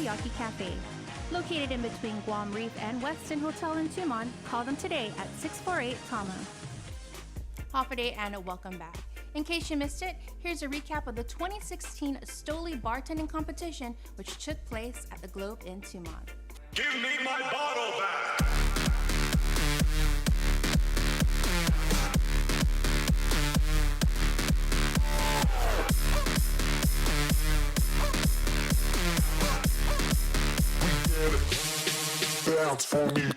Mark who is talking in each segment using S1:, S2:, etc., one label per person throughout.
S1: Takoyaki Cafe. Located in between Guam Reef and Westin Hotel in Tumon, call them today at 648-TAMA. Hoffa and welcome back. In case you missed it, here's a recap of the 2016 Stoli Bartending Competition, which took place at the Globe in Tumon.
S2: Give me my bottle back! Bounce for me.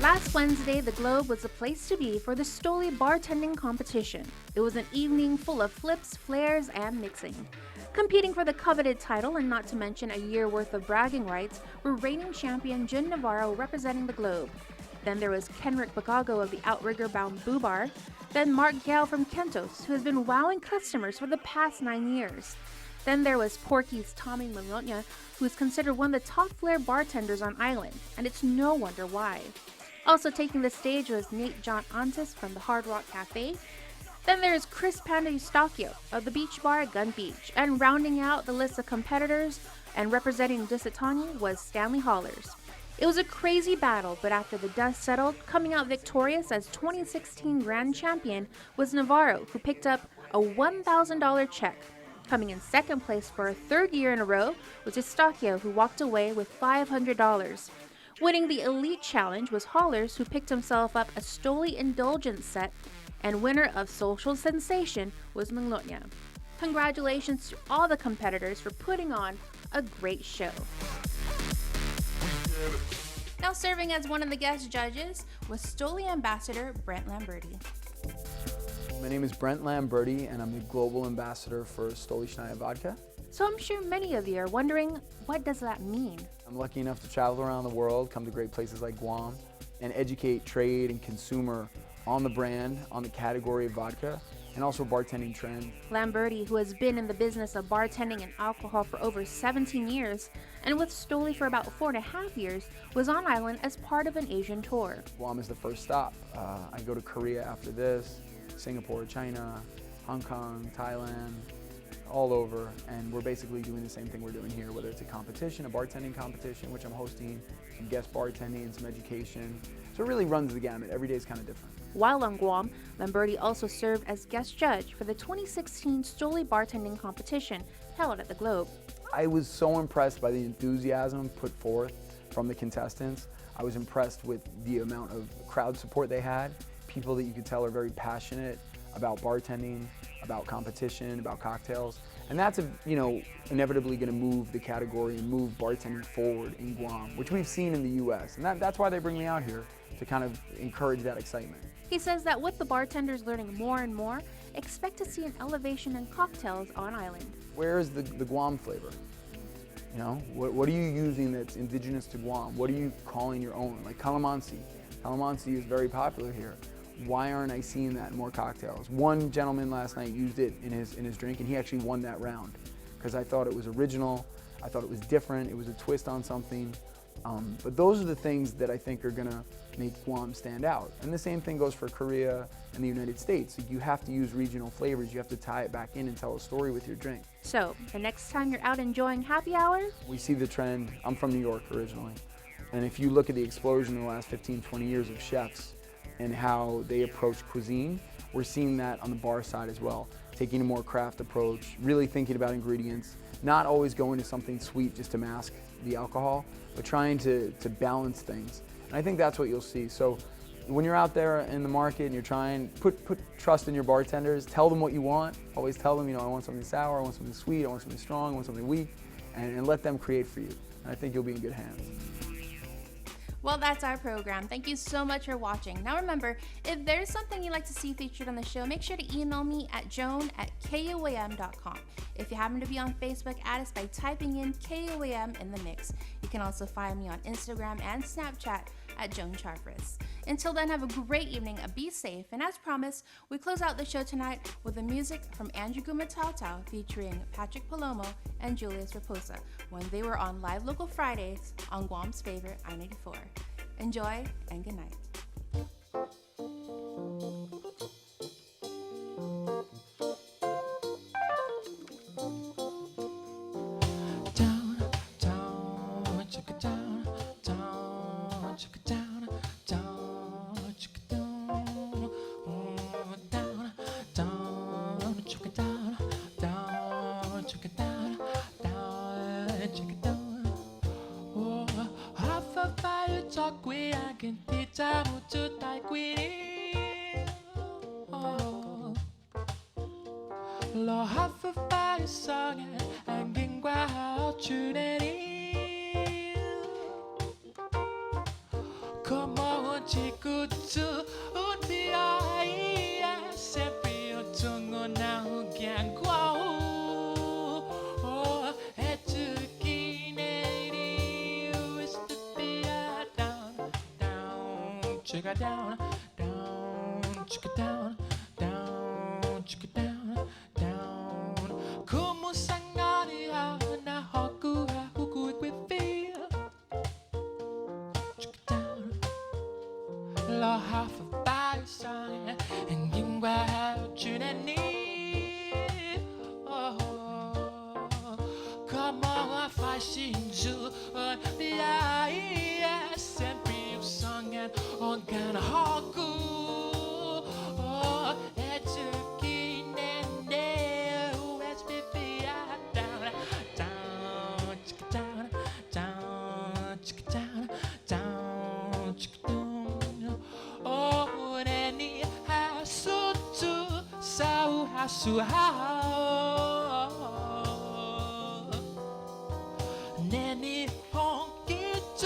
S1: Last Wednesday, the Globe was the place to be for the Stoli Bartending Competition. It was an evening full of flips, flares, and mixing. Competing for the coveted title, and not to mention a year worth of bragging rights, were reigning champion Jun Navarro representing the Globe. Then there was Kenrick Bagago of the outrigger-bound Bubar. Then Mark Gale from Kentos, who has been wowing customers for the past 9 years. Then there was Porky's Tommy Malonya, who is considered one of the top flair bartenders on island, and it's no wonder why. Also taking the stage was Nate John Antes from the Hard Rock Cafe. Then there's Chris Panda Eustachio of the Beach Bar at Gun Beach, and rounding out the list of competitors and representing Disitani was Stanley Hollers. It was a crazy battle, but after the dust settled, coming out victorious as 2016 Grand Champion was Navarro, who picked up a $1,000 check. Coming in second place for a third year in a row was Eustachio, who walked away with $500. Winning the Elite Challenge was Hollers, who picked himself up a Stoli Indulgence set, and winner of Social Sensation was Manglonya. Congratulations to all the competitors for putting on a great show. Now serving as one of the guest judges was Stoli Ambassador Brent Lamberti.
S3: My name is Brent Lamberti, and I'm the Global Ambassador for Stoli Schneider Vodka.
S1: So I'm sure many of you are wondering, what does that mean?
S3: I'm lucky enough to travel around the world, come to great places like Guam, and educate trade and consumer on the brand, on the category of vodka, and also bartending trend.
S1: Lamberti, who has been in the business of bartending and alcohol for over 17 years, and with Stoli for about 4.5 years, was on island as part of an Asian tour.
S3: Guam is the first stop. I go to Korea after this, Singapore, China, Hong Kong, Thailand, all over, and we're basically doing the same thing we're doing here, whether it's a competition, a bartending competition, which I'm hosting, some guest bartending, some education. So it really runs the gamut. Every day is kind of different.
S1: While on Guam, Lamberti also served as guest judge for the 2016 Stoli Bartending Competition held at the Globe.
S3: I was so impressed by the enthusiasm put forth from the contestants. I was impressed with the amount of crowd support they had, people that you could tell are very passionate about bartending, about competition, about cocktails. And that's, inevitably going to move the category and move bartending forward in Guam, which we've seen in the U.S. And that's why they bring me out here, to kind of encourage that excitement.
S1: He says that with the bartenders learning more and more, expect to see an elevation in cocktails on island.
S3: Where is the Guam flavor? What are you using that's indigenous to Guam? What are you calling your own? Like calamansi. Calamansi is very popular here. Why aren't I seeing that in more cocktails? One gentleman last night used it in his drink, and he actually won that round because I thought it was original, I thought it was different, it was a twist on something. But those are the things that I think are gonna make Guam stand out. And the same thing goes for Korea and the United States. You have to use regional flavors, you have to tie it back in and tell a story with your drink.
S1: So, the next time you're out enjoying happy hour?
S3: We see the trend. I'm from New York originally. And if you look at the explosion in the last 15, 20 years of chefs and how they approach cuisine, we're seeing that on the bar side as well. Taking a more craft approach, really thinking about ingredients, not always going to something sweet just to mask the alcohol, but trying to balance things. And I think that's what you'll see. So when you're out there in the market and you're trying, put trust in your bartenders, tell them what you want. Always tell them, I want something sour, I want something sweet, I want something strong, I want something weak, and let them create for you. And I think you'll be in good hands.
S1: Well, that's our program. Thank you so much for watching. Now remember, if there's something you'd like to see featured on the show, make sure to email me at joan@kuam.com. If you happen to be on Facebook, add us by typing in KUAM in the mix. You can also find me on Instagram and Snapchat at Joan Charfris. Until then, have a great evening, be safe, and as promised, we close out the show tonight with the music from Andrew Guma featuring Patrick Palomo and Julius Raposa when they were on Live Local Fridays on Guam's favorite I-94. Enjoy and good night.
S4: check it down. Oh, half a fire talk we I can teach I want to die queen. Oh, lo half a fire song 안긴과 주내리. 고마운 지구주 우리 아이야 sempre 어쩌고 나오게 안고 해주기 내리 is to be down down check it down down check it down down check it down down como 상관이 하나 하고 하고 we feel check it down lo half of by song and 긴과 주내니 고마워 파신주 비아이야 sempre 우성한 언간 하고 해주기 내내 USBB down down check it down down check it down down check it down 오래니 하수주 사우 하수하오 내니 홍기주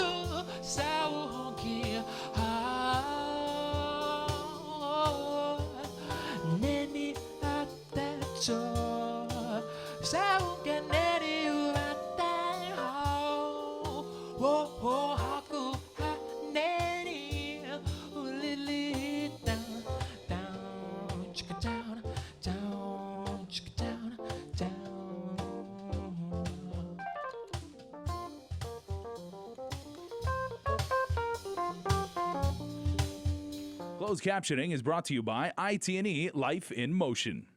S4: 사우 홍기 하오 내니 아떼죠 사우게 내리 우아떼 하오 오호 하고 하내니 울릴리 down down check it down down check it down down.
S5: Closed captioning is brought to you by IT&E Life in Motion.